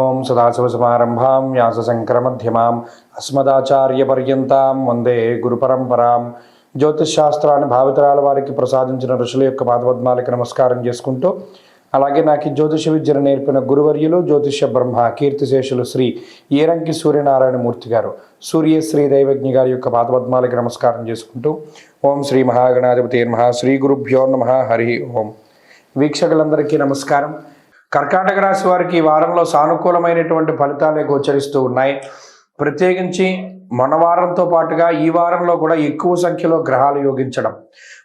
ఓం సదాశివసమారంభాం వ్యాసశంకరమధ్యమాం అస్మదాచార్యపర్యంతాం వందే గురుపరంపరాం. జ్యోతిష్శాస్త్రాన్ని భావితరాల వారికి ప్రసాదించిన ఋషుల యొక్క పాదపద్మాలకి నమస్కారం చేసుకుంటూ, అలాగే నాకు జ్యోతిష విద్యను నేర్పిన గురువర్యులు జ్యోతిష బ్రహ్మ కీర్తిశేషులు శ్రీ ఏరంకి సూర్యనారాయణమూర్తి గారు సూర్యశ్రీ దైవజ్ఞ గారి యొక్క పాదపద్మాలకి నమస్కారం చేసుకుంటూ, ఓం శ్రీ మహాగణాధిపతి నమః, శ్రీ గురుభ్యో నమః, హరి ఓం. వీక్షకులందరికీ నమస్కారం. కర్కాటక రాశి వారికి ఈ వారంలో సానుకూలమైనటువంటి ఫలితాలే గోచరిస్తూ ఉన్నాయి. ప్రత్యేకించి మన వారంతో పాటుగా ఈ వారంలో కూడా ఎక్కువ సంఖ్యలో గ్రహాలు యోగించడం,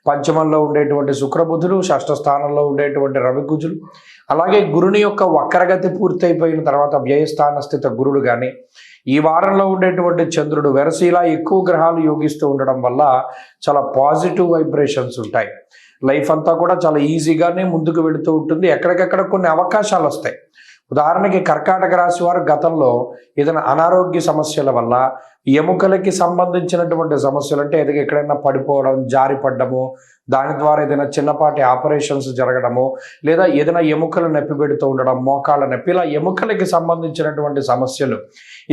పంచమంలో ఉండేటువంటి శుక్రబుధులు, షష్ఠ స్థానంలో ఉండేటువంటి రవికుజులు, అలాగే గురుని యొక్క వక్రగతి పూర్తయిపోయిన తర్వాత వ్యయస్థాన స్థిత గురుడు కానీ, ఈ వారంలో ఉండేటువంటి చంద్రుడు వెరసిలా ఎక్కువ గ్రహాలు యోగిస్తూ ఉండడం వల్ల చాలా పాజిటివ్ వైబ్రేషన్స్ ఉంటాయి. లైఫ్ అంతా కూడా చాలా ఈజీగానే ముందుకు వెళుతూ ఉంటుంది. ఎక్కడికెక్కడ కొన్ని అవకాశాలు వస్తాయి. ఉదాహరణకి కర్కాటక రాశి వారు గతంలో ఏదైనా అనారోగ్య సమస్యల వల్ల, ఎముకలకి సంబంధించినటువంటి సమస్యలు, అంటే ఎక్కడైనా పడిపోవడం, జారిపడ్డము, దాని ద్వారా ఏదైనా చిన్నపాటి ఆపరేషన్స్ జరగడము, లేదా ఏదైనా ఎముకలు నొప్పి పెడుతూ ఉండడం, మోకాళ్ళ నొప్పి, ఇలా ఎముకలకి సంబంధించినటువంటి సమస్యలు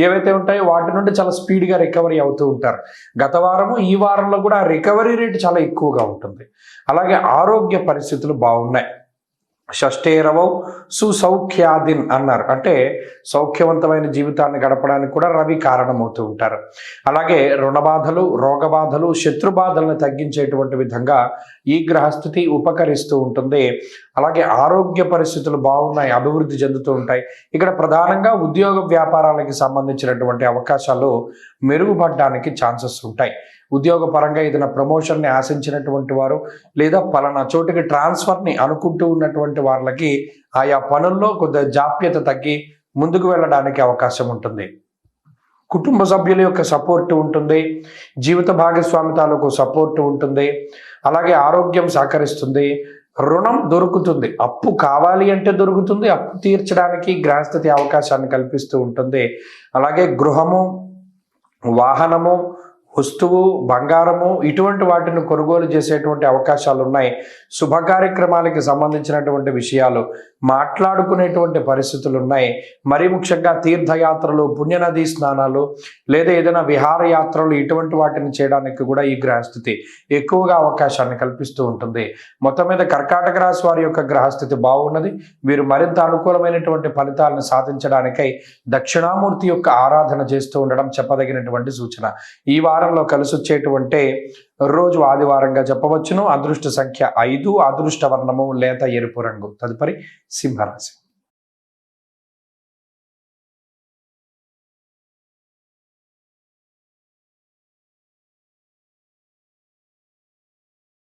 ఏవైతే ఉంటాయో వాటి నుండి చాలా స్పీడ్గా రికవరీ అవుతూ ఉంటారు. గత వారము ఈ వారంలో కూడా రికవరీ రేట్ చాలా ఎక్కువగా ఉంటుంది. అలాగే ఆరోగ్య పరిస్థితులు బాగున్నాయి. షష్ఠేరవౌ సుసౌఖ్యాదిన్ అన్నారు, అంటే సౌఖ్యవంతమైన జీవితాన్ని గడపడానికి కూడా రవి కారణమవుతూ ఉంటారు. అలాగే రుణబాధలు, రోగబాధలు, శత్రుబాధలను తగ్గించేటువంటి విధంగా ఈ గ్రహస్థితి ఉపకరిస్తూ ఉంటుంది. అలాగే ఆరోగ్య పరిస్థితులు బాగున్నాయి, అభివృద్ధి చెందుతూ ఉంటాయి. ఇక్కడ ప్రధానంగా ఉద్యోగ వ్యాపారాలకి సంబంధించినటువంటి అవకాశాలు మెరుగుపడడానికి ఛాన్సెస్ ఉంటాయి. ఉద్యోగపరంగా ఏదైనా ప్రమోషన్ని ఆశించినటువంటి వారు, లేదా పలానా చోటుకి ట్రాన్స్ఫర్ని అనుకుంటూ ఉన్నటువంటి వాళ్ళకి ఆయా పనుల్లో కొద్దిగా జాప్యత తగ్గి ముందుకు వెళ్ళడానికి అవకాశం ఉంటుంది. కుటుంబ సభ్యుల యొక్క సపోర్ట్ ఉంటుంది. జీవిత భాగస్వామి తాలూకు సపోర్ట్ ఉంటుంది. అలాగే ఆరోగ్యం సహకరిస్తుంది. రుణం దొరుకుతుంది. అప్పు కావాలి అంటే దొరుకుతుంది. అప్పు తీర్చడానికి గ్రహస్థితి అవకాశాన్ని కల్పిస్తూ ఉంటుంది. అలాగే గృహము, వాహనము, వస్తువు, బంగారము, ఇటువంటి వాటిని కొనుగోలు చేసేటువంటి అవకాశాలు ఉన్నాయి. శుభ కార్యక్రమాలకి సంబంధించినటువంటి విషయాలు మాట్లాడుకునేటువంటి పరిస్థితులు ఉన్నాయి. మరీ ముఖ్యంగా తీర్థయాత్రలు, పుణ్యనదీ స్నానాలు, లేదా ఏదైనా విహారయాత్రలు, ఇటువంటి వాటిని చేయడానికి కూడా ఈ గ్రహస్థితి ఎక్కువగా అవకాశాన్ని కల్పిస్తూ ఉంటుంది. మొత్తం మీద కర్కాటక రాశి వారి యొక్క గ్రహస్థితి బాగున్నది. వీరు మరింత అనుకూలమైనటువంటి ఫలితాలను సాధించడానికై దక్షిణామూర్తి యొక్క ఆరాధన చేస్తూ ఉండడం చెప్పదగినటువంటి సూచన. ఈ వారంలో కలిసి వచ్చేటువంటి రోజు ఆదివారంగా చెప్పవచ్చును. అదృష్ట సంఖ్య 5, అదృష్ట వర్ణము లేత ఎరుపు రంగు. తదుపరి సింహరాశి.